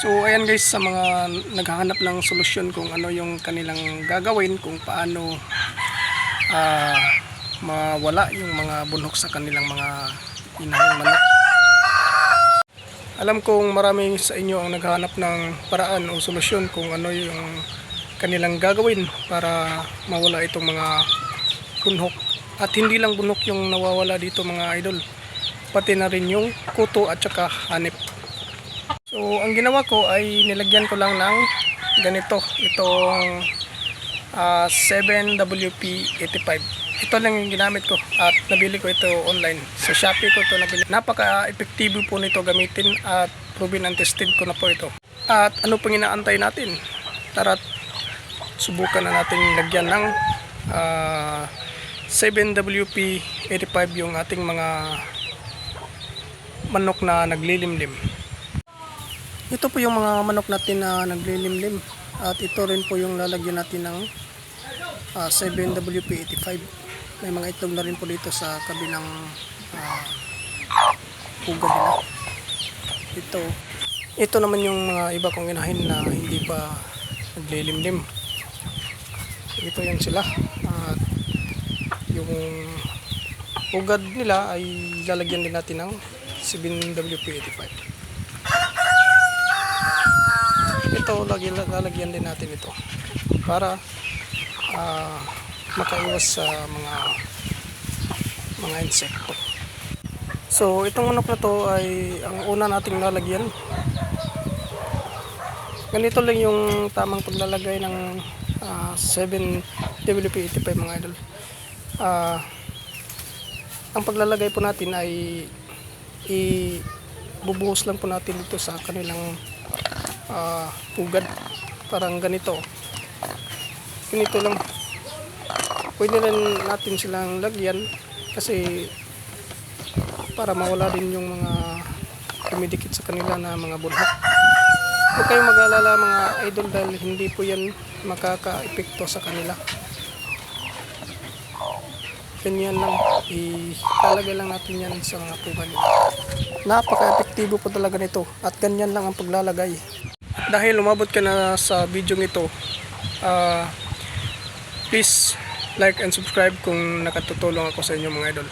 So ayan guys, sa mga naghahanap ng solusyon kung ano yung kanilang gagawin, kung paano mawala yung mga bunhok sa kanilang mga inahing manok. Alam kong marami sa inyo ang naghahanap ng paraan o solusyon kung ano yung kanilang gagawin para mawala itong mga bunhok. At hindi lang bunhok yung nawawala dito mga idol, pati na rin yung kuto at saka hanip. So ang ginawa ko ay nilagyan ko lang ng ganito, itong 7WP85. Ito lang yung ginamit ko at nabili ko ito online. Sa Shopee ko ito nabili. Napaka-epektibo po nito gamitin at proven and tested ko na po ito. At ano pang inaantay natin? Tara, subukan na natin lagyan ng 7WP85 yung ating mga manok na naglilimlim. Ito po yung mga manok natin na naglilimlim at ito rin po yung lalagyan natin ng 7WP85. May mga itlog na rin po dito sa kabilang puga nila. Ito naman yung mga iba kong inahin na hindi pa naglilimlim. Ito yan sila at yung pugad nila ay lalagyan din natin ng 7WP85. Ito lalagyan din natin ito para makaiwas sa mga insekto. So itong manok na to ay ang una nating lalagyan. Ganito lang yung tamang paglalagay ng 7WP85 mga idol. Ang paglalagay po natin ay ibubuhos lang po natin dito sa kanilang pugad, parang ganito lang. Pwede rin natin silang lagyan kasi para mawala din yung mga dumidikit sa kanila na mga bunhok. Huwag kayong mag-alala mga idol dahil hindi po yan makaka-epekto sa kanila. Ganyan lang, ilalagay lang natin yan sa mga pugad. Napaka-epektibo po talaga nito at ganyan lang ang paglalagay. Dahil umabot ka na sa video nito, please like and subscribe kung nakatutulong ako sa inyo mga idol.